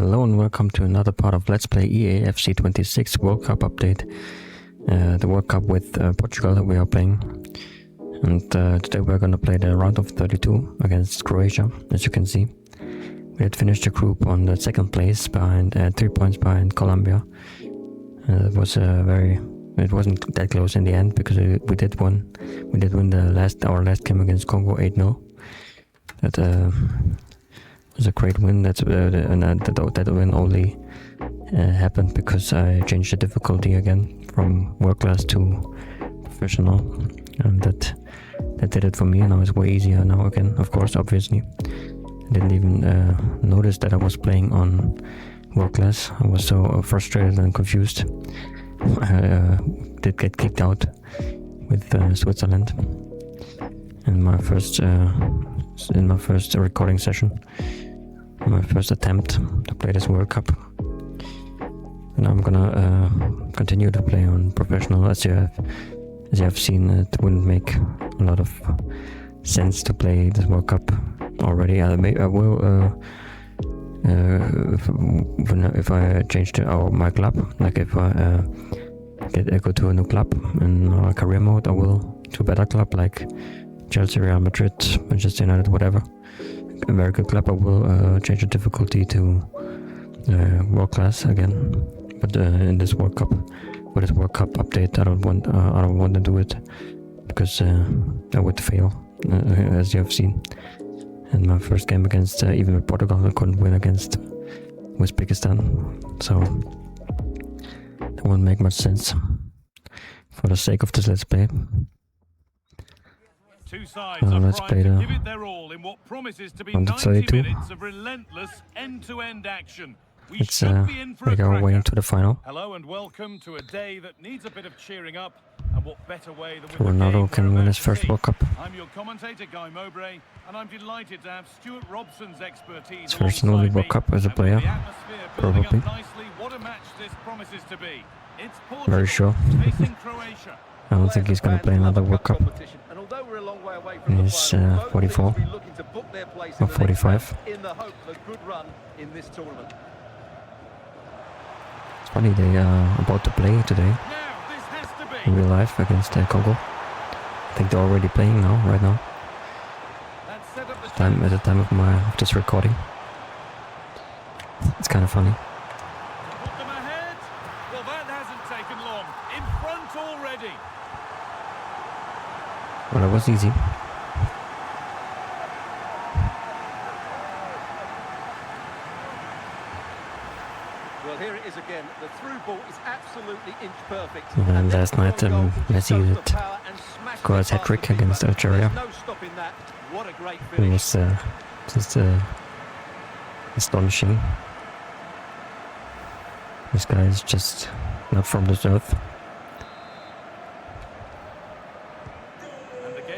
Hello and welcome to another part of Let's Play Eafc 26 World Cup update. The World Cup with Portugal that we are playing. And today we're going to play the round of 32 against Croatia, as you can see. We had finished the group on the second place, behind 3 points behind Colombia. It wasn't that close in the end because we did win our last game against Congo 8-0. That was a great win. That win only happened because I changed the difficulty again from world class to professional, and that did it for me. Now it's way easier now again. Of course, obviously, I didn't even notice that I was playing on world class. I was so frustrated and confused. I did get kicked out with Switzerland in my first recording session. My first attempt to play this World Cup, and I'm gonna continue to play on professional. As you have seen, it wouldn't make a lot of sense to play this World Cup already. I will if I change my club, like if I go to a new club in career mode, I will to a better club like Chelsea, Real Madrid, Manchester United, whatever. A very good club. I will change the difficulty to world class again, but in this World Cup, with this World Cup update, I don't want to do it because I would fail, as you have seen. In my first game against even with Portugal, I couldn't win against Uzbekistan, so that won't make much sense. For the sake of this Let's Play. Two sides are let's play primed the to give it their all in what promises to be 90 90 minutes of relentless end-to-end action. Let's make our way into the final. Hello and welcome to a day that needs a bit of cheering up, and what better way than with Ronaldo can win his first World Cup. I'm your commentator, Guy Mowbray, and I'm delighted to have Stuart Robson's expertise. His first and only World Cup as a player, probably. What a match this promises to be. It's Very sure. facing Croatia. I don't think he's going to play another World Cup. He's 44 or 45. It's funny, they are about to play today in real life against Congo. I think they're already playing now, right now. At the time of this recording. It's kind of funny. Put them ahead. Well, that hasn't taken long. In front already. Well, it was easy. Well, here it is again. The through ball is absolutely inch perfect. And last night, Messi did score his hat-trick against Algeria. It was just astonishing. This guy is just not from this earth.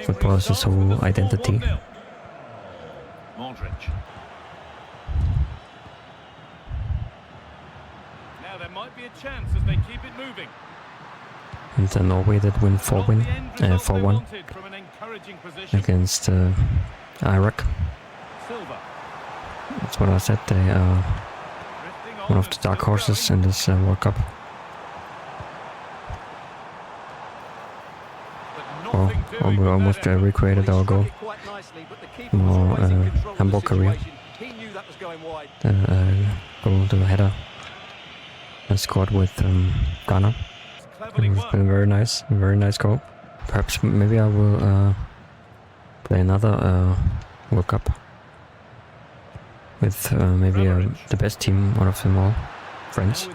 Football is his whole identity. Modric. Now there might be a chance as they keep it moving. And Norway did win 4-1 against Iraq. Silva. That's what I said. They are one of the dark horses in this World Cup. We almost recreated our goal in our handball career. Goal to the header I scored with Ghana. It's been very nice goal. Perhaps maybe I will play another World Cup with maybe the best team out of them all, France.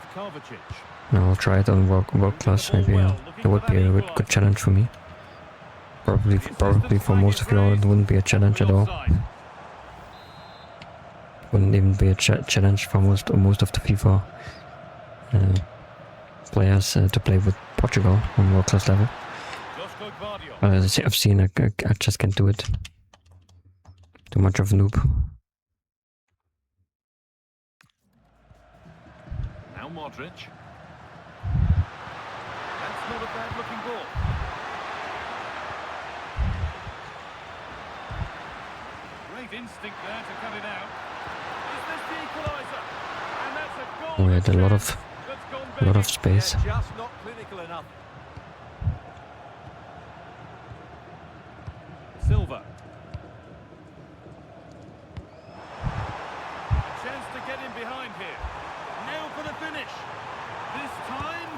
And I'll try it on world class. Maybe it would be a good challenge for me. Probably for most of you all, it wouldn't be a challenge at all. Wouldn't even be a challenge for most of the FIFA players to play with Portugal on world class level. As I've seen, I just can't do it. Too much of a noob. Now Modric. That's not a bad looking ball. Great instinct there to cut it out. Is this the equaliser? We had a lot of space. Yeah, just not clinical enough. Silva. Chance to get in behind here. Now for the finish. This time,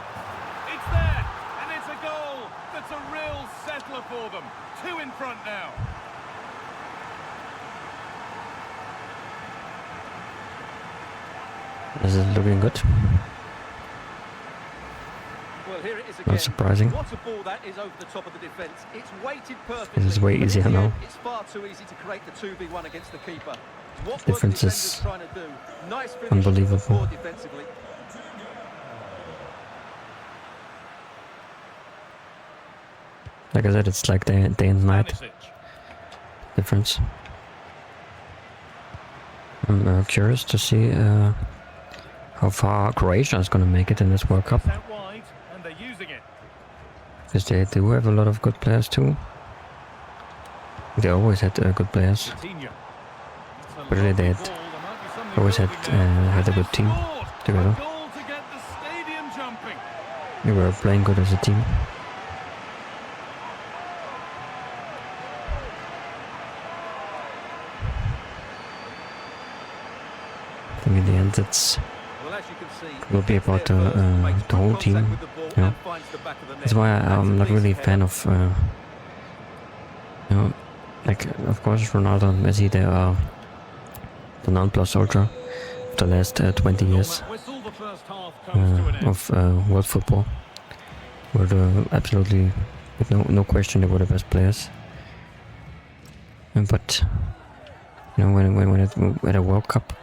it's there, and it's a goal. That's a real settler for them. 2 in front now. This is looking good. Well, here it is Not again. surprising. What a ball that is over the top of the defence. It's weighted perfectly. This is way but in easier the now. end, it's far too easy to create the 2v1 against the keeper. What were the Difference is defenders trying to do? Nice finish, unbelievable. poor defensively. Like I said, it's like day and night Stanisic. difference. I'm curious to see how far Croatia is going to make it in this World Cup. Out wide, and they're using it. Because they do have a lot of good players too. They always had good players. Coutinho. It's a But really they lovely had ball. There might be something always had building there. had a good They've team scored. together. A goal to get the stadium jumping. They were playing good as a team. I think in the end it's Well, as you can see, it will be gets about there first, makes the whole good team. contact with the ball You know. and finds the back of the net. That's why That's I'm not decent really a header. fan of you know, like of course Ronaldo and Messi, they are the non-plus ultra of the last 20 years Whistle, the first half comes to an end. of world football. Were absolutely, with no question, they were the best players. But you know, when it at a World Cup,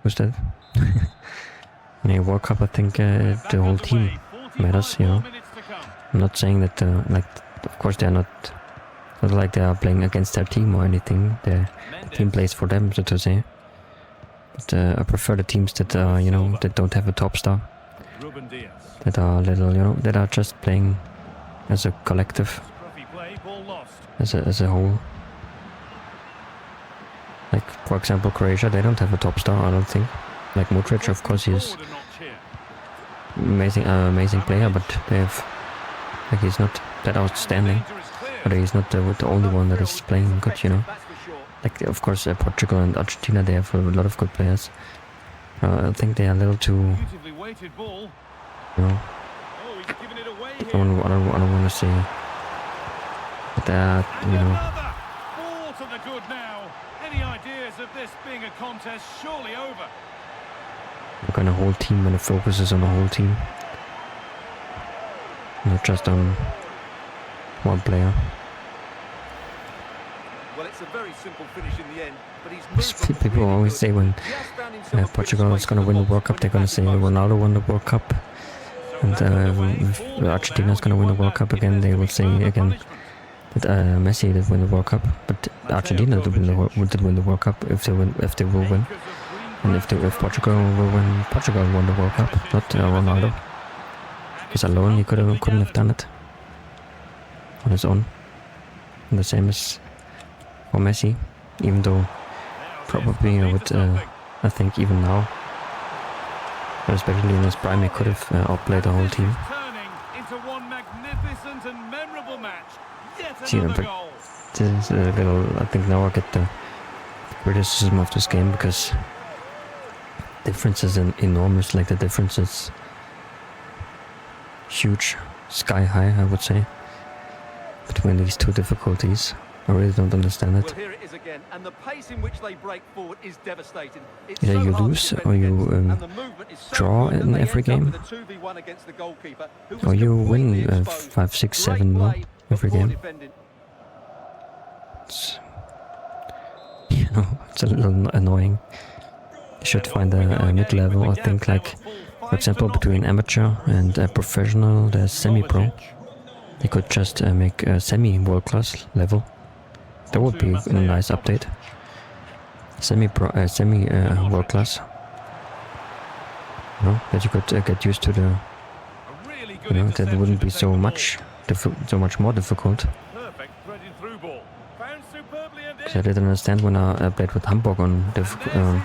who's that? In a World Cup, I think the whole team matters. You know, I'm not saying that like, of course they're not like they are playing against their team or anything. The team plays for them, so to say. But I prefer the teams that you know, that don't have a top star, Ruben Diaz. that are little, you know, that are just playing as a collective, Scruffy play, ball lost. as a whole. Like for example, Croatia, they don't have a top star, I don't think. Like Modric, of course, he's Forward a notch here. amazing player, but they have, like, he's not that outstanding. Danger is clear. But he's not the only one that is playing good, you know. That's for sure. Like of course Portugal and Argentina, they have a lot of good players. I think they are a little too, Beautifully weighted ball. you know, Oh, he's given it away I here. don't want to say that, And you know. another. 4 to the good now. Any ideas of this being a contest surely over? Work on a whole team, and it focuses on the whole team, not just on one player. Well, it's a very simple finish in the end, but he's moved them People really always good. say when He has found himself a good Portugal is space going to for win the box World Cup, they're when going he to say matters most. Ronaldo won the World Cup, and Argentina is going to win the World Cup again. They will say again that Messi did win the World Cup, but Argentina did win the World Cup if they will win, and if Portugal will win, Portugal won the World Cup, not Ronaldo, because alone he couldn't have done it on his own. And the same as for Messi, even though probably I think even now, especially in his prime, he could have outplayed the whole team. Turning into one magnificent and memorable match. Yet See, another but goal. this is a little, I think now I get the criticism of this game, because difference is enormous. Like the difference is huge, sky high, I would say, between these two difficulties. I really don't understand Well, it. here it is again, and the pace in which they break forward is devastating. It's Either so you hard to lose defend or you, against, and the movement is so draw good that in they every end up game. with a 2v1 against the goalkeeper, who was Or you completely win exposed. 5, 6, Great 7 play, but every poor game. defending. It's, you know, it's a little annoying. You should find a mid-level, I think, like, for example, between amateur and professional, there's semi-pro. They could just make a semi-world-class level. That would be a nice update. Semi-world-class. You know, that you could get used to the, A really good you know, that interception wouldn't to be take so the ball. much more difficult. Perfect threaded through ball. Found superbly and Because I didn't understand when I played with Hamburg on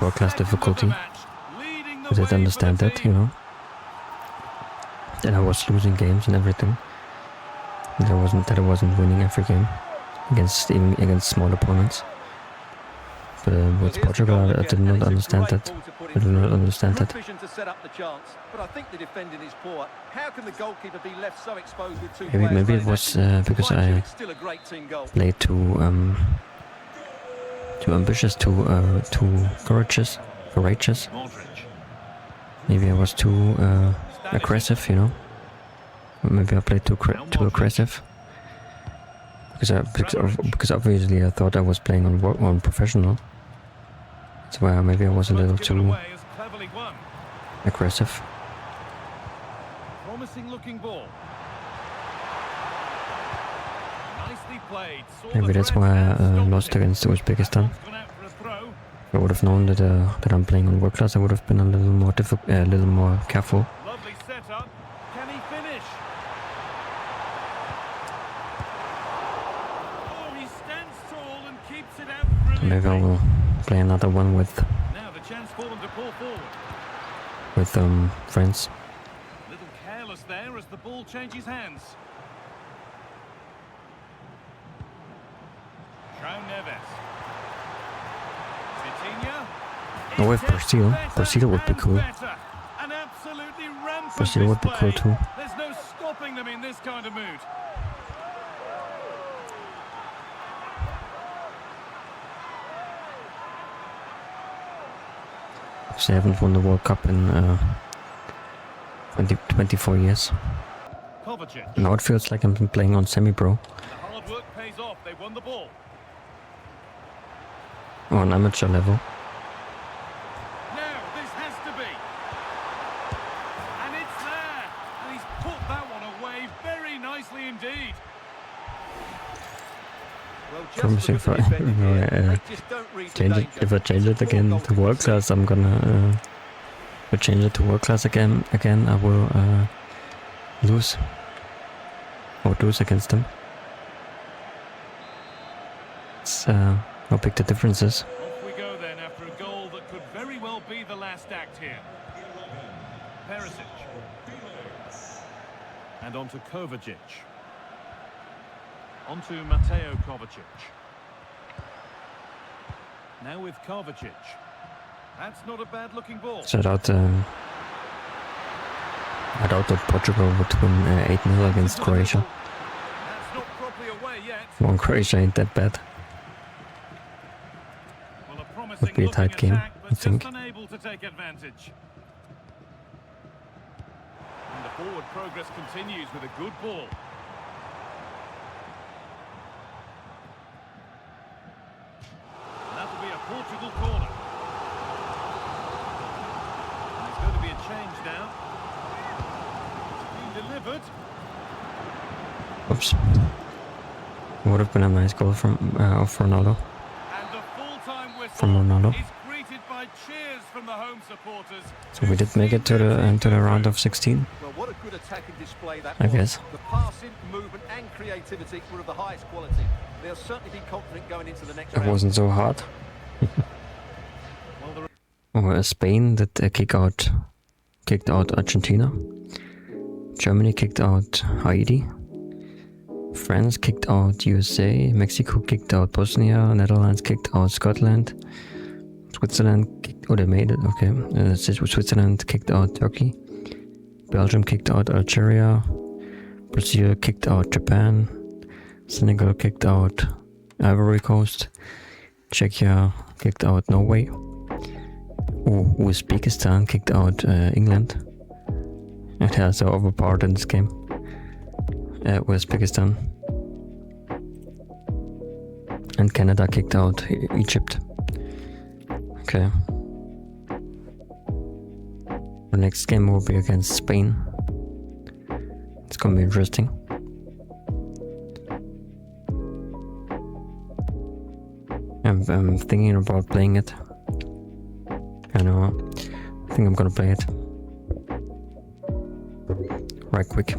world-class difficulty. I didn't understand that, you know. That I was losing games and everything. That I wasn't winning every game even against small opponents. But with Portugal, I did not understand that. I do not understand that. Maybe it was because I played too ambitious, too courageous. Maybe I was too aggressive, you know. Maybe I played too aggressive. Because obviously I thought I was playing on professional. That's why maybe I was a little too aggressive. Promising looking ball. Nicely played. Maybe that's why I lost against Uzbekistan. If I would have known that I'm playing on world class, I would have been a little more careful. Lovely setup. Can he finish? Oh, he stands tall and keeps it out brilliantly. Maybe I will play another one with Now the chance for them to pull forward. friends. A little careless there as the ball changes hands. Neves. Oh, if Brazil would be cool. Brazil would be cool too. There's no stopping them in this kind of mood. They haven't won the World Cup in 24 years. Kovacic. Now it feels like I'm playing on semi-pro. The hard work pays off. They won the ball. Or on amateur level. Now this has to be. And it's there. And he's put that one away very nicely indeed. Promising for change it. If I change it again to world class, I'm gonna if I change it to world class again I will lose. I would lose against them. It's how big the difference is. Off we go then after a goal that could very well be the last act here. Perisic. And on to Kovacic. On to Mateo Kovacic. Now with Kovacic. That's not a bad looking ball. So I doubt that Portugal would win 8-0 against Croatia. That's not properly away yet. Well, Croatia ain't that bad. Well, a promising Would be a tight looking game, attack, I but think. just unable to take advantage. And the forward progress continues with a good ball. That'll be a Portugal corner. And there's going to be a change now. It's been delivered. Oops. Would have been a nice goal from of Ronaldo. And the full-time whistle From Ronaldo. is greeted by cheers from the home supporters. So we did make it to the round of 16. Well, what a good attacking display that I was. guess. The passing, movement and creativity were of the highest quality. They'll certainly be confident going into the next It round. wasn't so hard. Well, the Spain that kicked out Argentina. Germany kicked out Haiti. France kicked out USA. Mexico kicked out Bosnia. Netherlands kicked out Scotland. Switzerland kicked. Oh, they made it. Okay. Switzerland kicked out Turkey. Belgium kicked out Algeria. Brazil kicked out Japan. Senegal kicked out Ivory Coast. Czechia kicked out Norway. Uzbekistan kicked out England. It has an overpowered in this game. Uzbekistan. And Canada kicked out Egypt. Okay. The next game will be against Spain. It's gonna be interesting. I'm thinking about playing it. I know. I think I'm gonna play it. Right quick.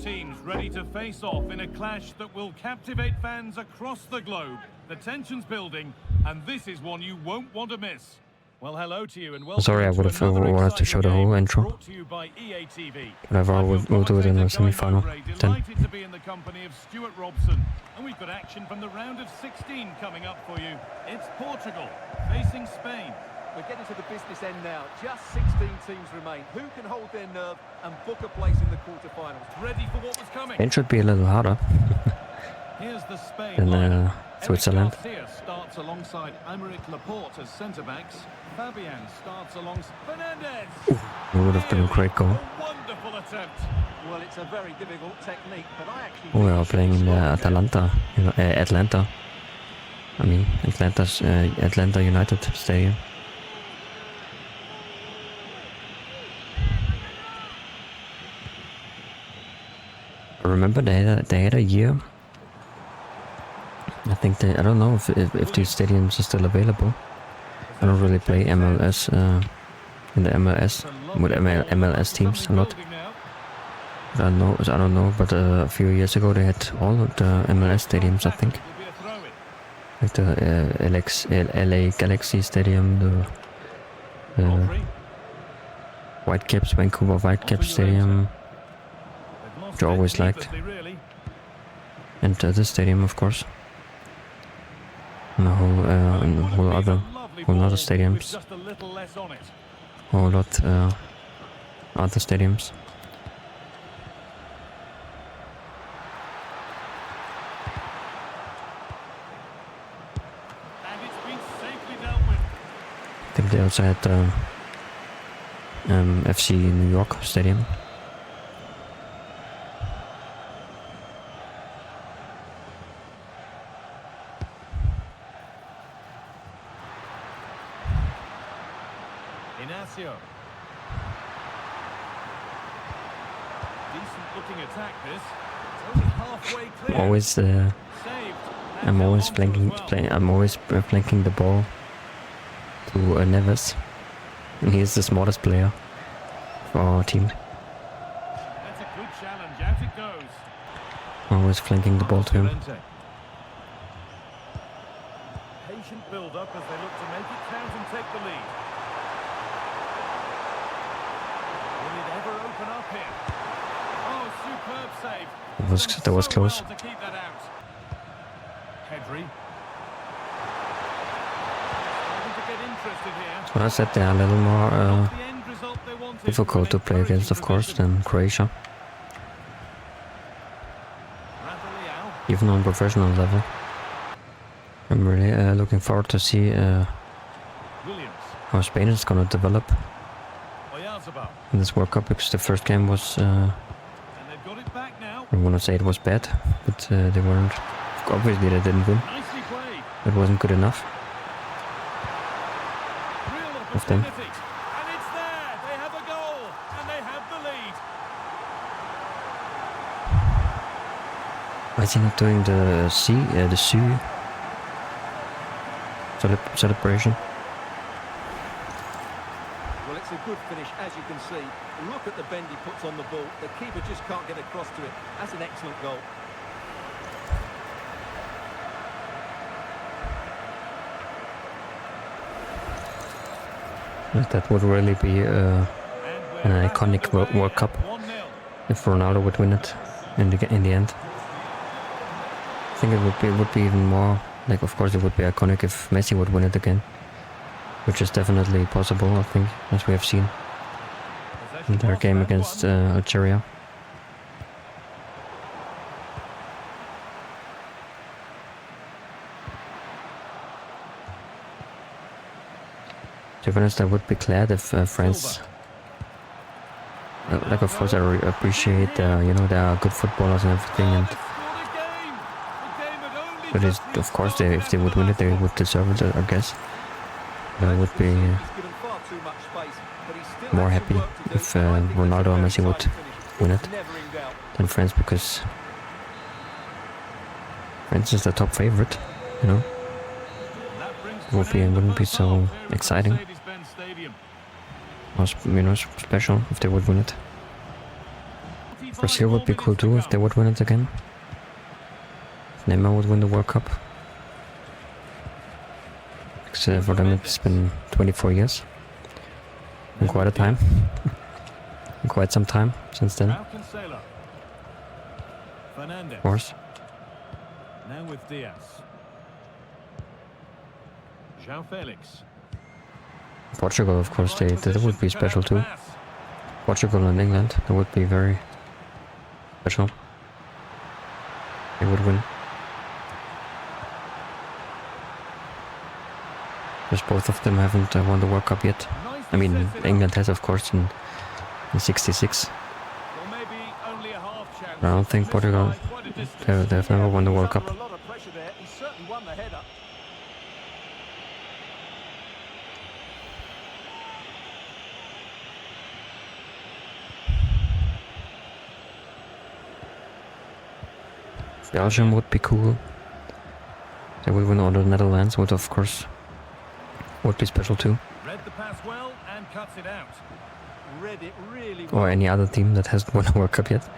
teams ready to face off in a clash that will captivate fans across the globe. The tension's building, and this is one you won't want to miss. Well, hello to you and welcome. Sorry, I would have wanted to show the whole intro. Brought to you by Eafc. Whatever, we'll do it in the semi-final. Delighted to be in the company of Stuart Robson, and we've got action from the round of 16 coming up for you. It's Portugal facing Spain. We're getting to the business end now. Just 16 teams remain. Who can hold their nerve and book a place in the quarterfinals? Ready for what was coming. Spain should be a little harder Here's the Spain than lineup. Switzerland. Garcia starts alongside Aymeric Laporte as centre-backs. Fabian starts alongside Fernandez. It would have been a great goal. A wonderful attempt. Well, it's a very difficult technique, but I actually... We are playing in Atlanta. I mean, Atlanta United Stadium. I remember they had a year. I think I don't know if these stadiums are still available. I don't really play MLS in the MLS with MLS teams a lot. But I don't know. But a few years ago they had all of the MLS stadiums, I think, like the LA Galaxy Stadium, the Whitecaps, Vancouver Whitecaps Stadium, which I always liked, and this stadium, of course. And a whole other stadiums, whole lot other stadiums. I think they also had FC New York Stadium. Decent-looking attack, this. It's only halfway clear. I'm always flanking the ball to Neves, and he is the smartest player for our team. That's a good challenge. Out it goes. Always flanking the ball to him. Patient build-up as they look to make it count and take the lead. Will it ever open up here? Oh, superb save. That was close. Well to keep that out. Pedri. Starting to get interested here. So I said they are a little more The end result they wanted. difficult to play against, of course, than Croatia, Rafael. even on professional level. I'm really looking forward to see Williams. how Spain is gonna develop Oyarzabal. in this World Cup, because the first game was, And they've got it back now. I wanna say it was bad, but they weren't. Obviously, they didn't win. Nicely played. It wasn't good enough Real of them. opportunity. And it's there. They have a goal. And they have the lead. Why is he not doing the celebration? Well, it's a good finish, as you can see. Look at the bend he puts on the ball. The keeper just can't get across to it. That's an excellent goal. That would really be an iconic World Cup 1-0. if Ronaldo would win it in the end. I think it would be even more, like, of course it would be iconic if Messi would win it again, which is definitely possible, I think, as we have seen in their game against Algeria. To be honest, I would be glad if France, like, of course I appreciate, you know, they are good footballers and everything, but it's, of course, if they would win it, they would deserve it, I guess. But I would be more happy if Ronaldo and Messi would win it than France, because France is the top favorite, you know. It wouldn't be so exciting or, you know, special if they would win it. Brazil would be cool too if they would win it again. If Neymar would win the World Cup. Because for them it's been 24 years. And quite a time. Quite some time since then. Of course. Now with Diaz. João Felix. Portugal, of course, that would be special too. Portugal and England, that would be very special. They would win. Because both of them haven't won the World Cup yet. I mean, England has, of course, in '66. I don't think Portugal, they've never won the World Cup. Belgium would be cool. They would win, or the Netherlands would, of course, would be special too. Read the pass well and cuts it out. Read it really well. Or any other team that hasn't won a World Cup yet.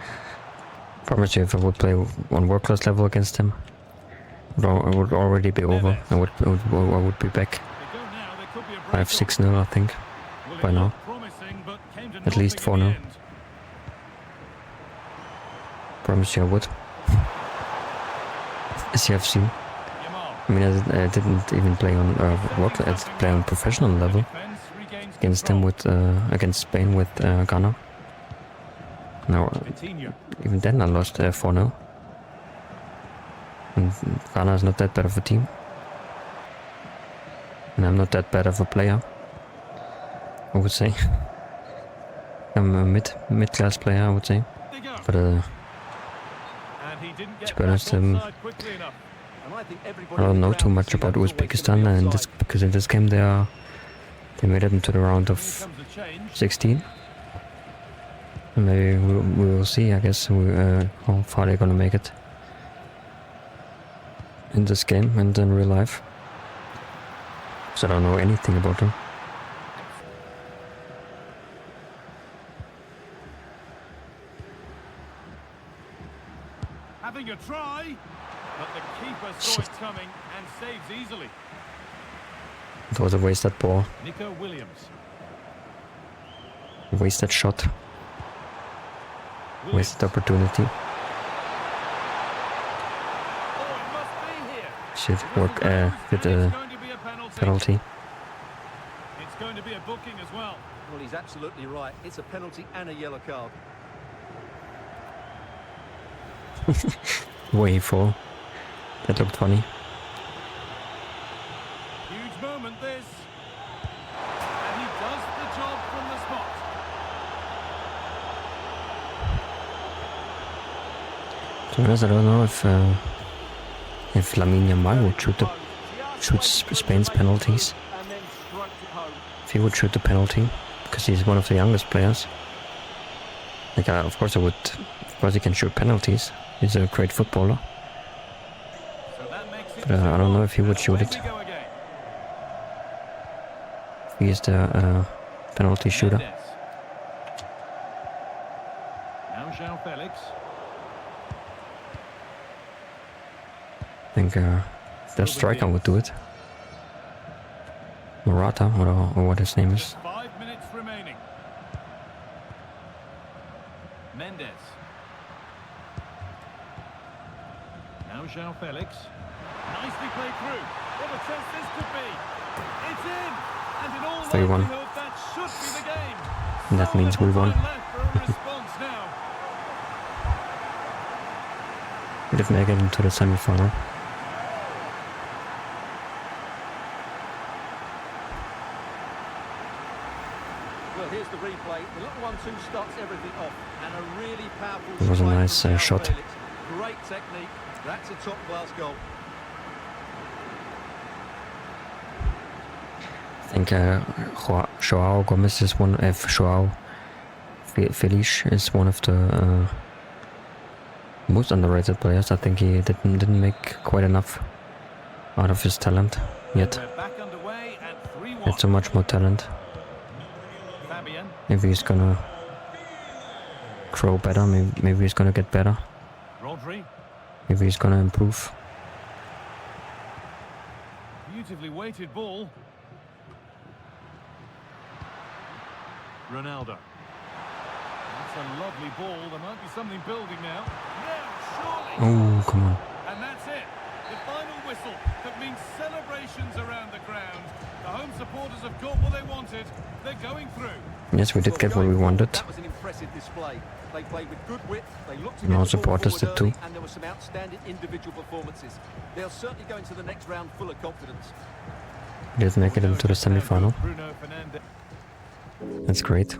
Promise you, if I would play on world class level against them, it would already be over. I would be back 5-6-0, I think, by now. At least 4-0. Promise you I would. As you have seen. I mean, I didn't even play on I play on professional level against them with against Spain with Ghana. Now, even then I lost 4-0. And Ghana is not that bad of a team, and I'm not that bad of a player, I would say. I'm a mid-class player, I would say. But to be honest, I don't know too much about Uzbekistan, and because in this game they made it into the round of 16. And maybe we will see, I guess, how far they're gonna make it in this game and in real life. So I don't know anything about them. Having a try, but the keeper saw it coming and saves easily. It was a wasted ball. Nico Williams. Wasted shot. Wasted opportunity. Oh, it must be here. Should work with a penalty. It's going to be a booking as well. Well, he's absolutely right. It's a penalty and a yellow card. Way full. That looked funny. Huge moment this. And he does the job from the spot. To be honest, I don't know if Lamine Yamal would shoot Spain's penalties. If he would shoot the penalty, because he's one of the youngest players. Like, of course he can shoot penalties. He's a great footballer. But I don't know if he would shoot it. He is the penalty shooter. Now João Felix. I think the striker would do it. Morata, or what his name is. 5 minutes remaining. Mendes. Now João Felix. Nicely played through. What a chance this could be. It's in. And in all 3-1. likelihood, that should be the game. And that means we won. We did make it into the semi-final. Well, here's the replay. The little 1-2 starts everything off, and a really powerful. It was a nice shot. Great technique. That's a top-class goal. I think João Gomes is one. João Felix is one of the most underrated players. I think he didn't make quite enough out of his talent yet. He had so much more talent. If he's gonna grow better. Maybe he's gonna get better. Rodri. Maybe he's gonna improve. Beautifully weighted ball. Ronaldo. That's a lovely ball. There might be something building now. Now, surely. Oh, come on. And that's it. The final whistle that means celebrations around the ground. The home supporters have got what they wanted. They're going through. Yes, we did get what we wanted. That was an impressive display. They played with good wit. They looked to And get our the ball supporters forward did too. early, and there were some outstanding individual performances. They'll certainly go into the next round full of confidence. We did make it into the semi-final. Bruno Fernandes. That's great.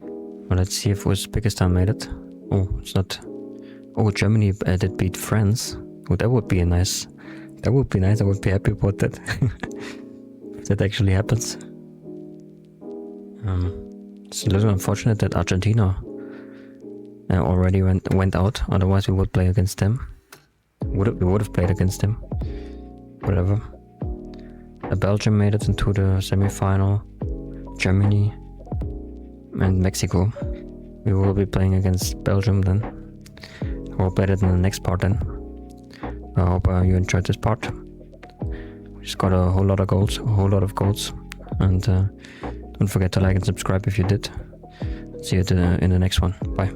Well, let's see if Uzbekistan made it. Oh, it's not. Oh, Germany did beat France. Oh, that would be a nice. That would be nice. I would be happy about that. If that actually happens. It's a little unfortunate that Argentina already went out. Otherwise, we would play against them. We would have played against them. Whatever. Belgium made it into the semi-final. Germany and Mexico. We will be playing against Belgium then. We'll play that in the next part then. I hope you enjoyed this part. We just got a whole lot of goals, and don't forget to like and subscribe if you did. See you in the next one. Bye.